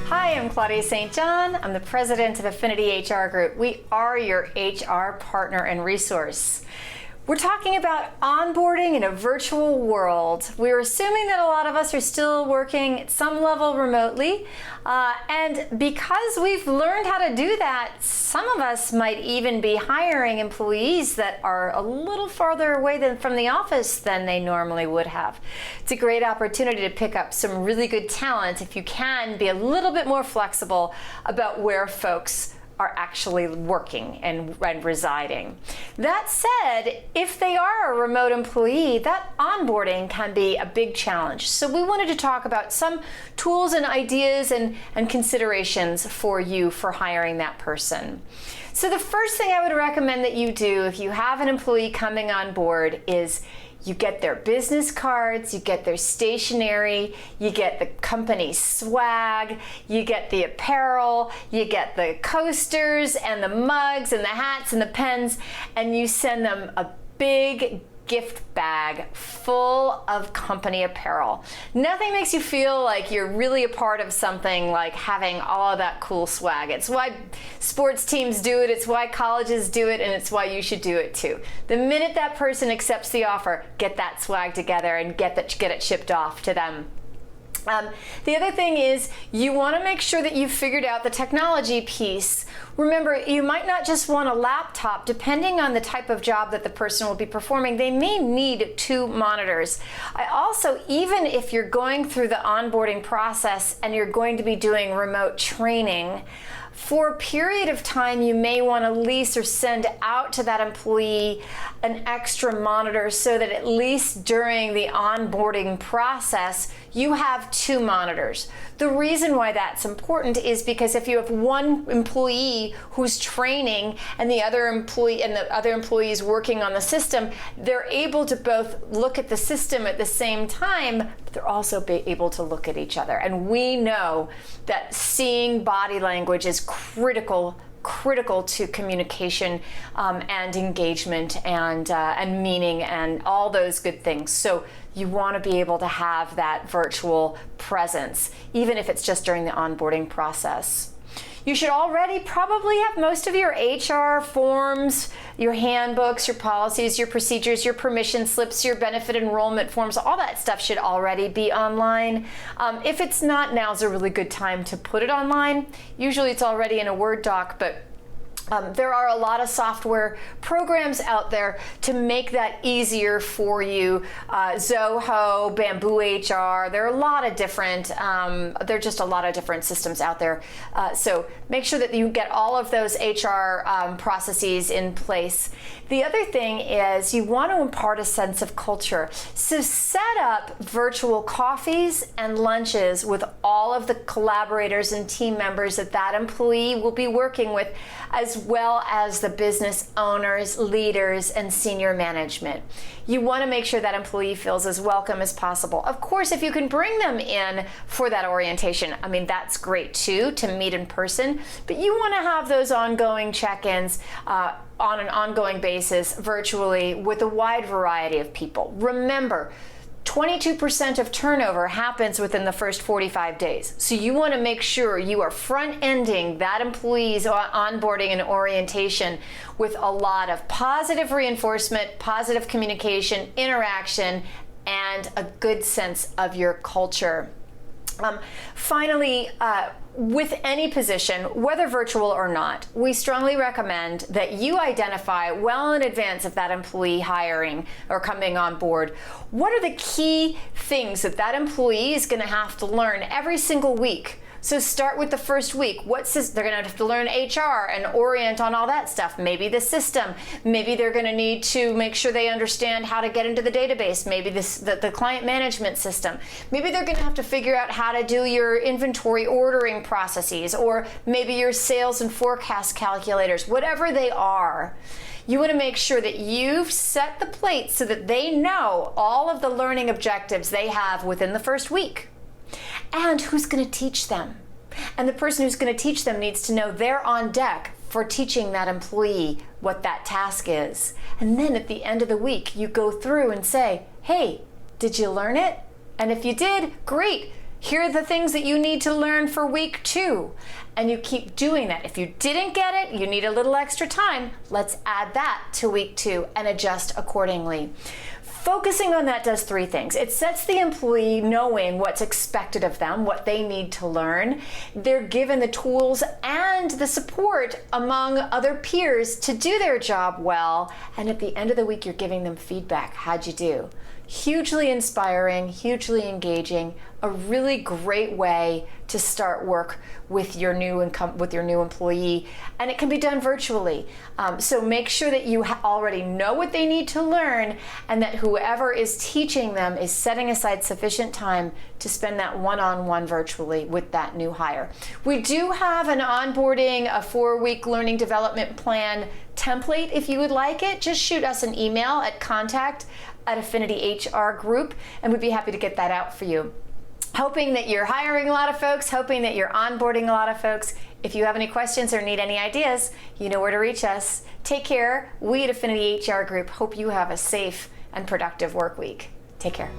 Hi, I'm Claudia St. I'm the president of Affinity HR Group. We are your HR partner and resource. We're talking about onboarding in a virtual world. We're assuming that a lot of us are still working at some level remotely. And because we've learned how to do that, some of us might even be hiring employees that are a little farther away from the office than they normally would have. It's a great opportunity to pick up some really good talent if you can be a little bit more flexible about where folks are actually working and residing. That said, if they are a remote employee, that onboarding can be a big challenge. So we wanted to talk about some tools and ideas and considerations for you for hiring that person. So the first thing I would recommend that you do if you have an employee coming on board is you get their business cards, you get their stationery, you get the company swag, you get the apparel, you get the coasters and the mugs and the hats and the pens, and you send them a big gift bag full of company apparel. Nothing makes you feel like you're really a part of something like having all of that cool swag. It's why sports teams do it, it's why colleges do it, and it's why you should do it too. The minute that person accepts the offer, get that swag together and get it shipped off to them. The other thing is you want to make sure that you've figured out the technology piece. Remember, you might not just want a laptop. Depending on the type of job that the person will be performing, they may need 2 monitors. I also, even if you're going through the onboarding process and you're going to be doing remote training, for a period of time, you may want to lease or send out to that employee an extra monitor so that at least during the onboarding process, you have 2 monitors. The reason why that's important is because if you have one employee who's training and the other employee is working on the system, they're able to both look at the system at the same time, but they're also able to look at each other. And we know that seeing body language is critical to communication and engagement and meaning and all those good things. So you want to be able to have that virtual presence, even if it's just during the onboarding process. You should already probably have most of your HR forms, your handbooks, your policies, your procedures, your permission slips, your benefit enrollment forms, all that stuff should already be online. If it's not, now's a really good time to put it online. Usually it's already in a Word doc, but there are a lot of software programs out there to make that easier for you. Zoho, Bamboo HR, there are a lot of different, systems out there. So make sure that you get all of those HR processes in place. The other thing is you want to impart a sense of culture. So set up virtual coffees and lunches with all of the collaborators and team members that employee will be working with, as well as the business owners, leaders, and senior management. You want to make sure that employee feels as welcome as possible. Of course, if you can bring them in for that orientation, I mean, that's great too, to meet in person, but you want to have those ongoing check-ins on an ongoing basis virtually with a wide variety of people. Remember, 22% of turnover happens within the first 45 days. So you want to make sure you are front-ending that employee's onboarding and orientation with a lot of positive reinforcement, positive communication, interaction, and a good sense of your culture. Finally, with any position, whether virtual or not, we strongly recommend that you identify well in advance of that employee hiring or coming on board, what are the key things that employee is going to have to learn every single week. So start with the first week. They're going to have to learn HR and orient on all that stuff. Maybe the system. Maybe they're going to need to make sure they understand how to get into the database. Maybe the client management system. Maybe they're going to have to figure out how to do your inventory ordering processes, or maybe your sales and forecast calculators. Whatever they are, you want to make sure that you've set the plate so that they know all of the learning objectives they have within the first week. And who's going to teach them. And the person who's going to teach them needs to know they're on deck for teaching that employee what that task is. And then at the end of the week, you go through and say, hey, did you learn it? And if you did, great. Here are the things that you need to learn for week 2. And you keep doing that. If you didn't get it, you need a little extra time. Let's add that to week 2 and adjust accordingly. Focusing on that does 3 things. It sets the employee knowing what's expected of them, what they need to learn. They're given the tools and the support among other peers to do their job well. And at the end of the week, you're giving them feedback. How'd you do? Hugely inspiring, hugely engaging, a really great way to start work with your new employee, and it can be done virtually. So make sure that you already know what they need to learn, and that whoever is teaching them is setting aside sufficient time to spend that one-on-one virtually with that new hire. We do have an onboarding, a 4-week learning development plan template. If you would like it, just shoot us an email at contact@Affinity HR Group, and we'd be happy to get that out for you. Hoping that you're hiring a lot of folks, hoping that you're onboarding a lot of folks. If you have any questions or need any ideas, you know where to reach us. Take care. We at Affinity HR Group hope you have a safe and productive work week. Take care.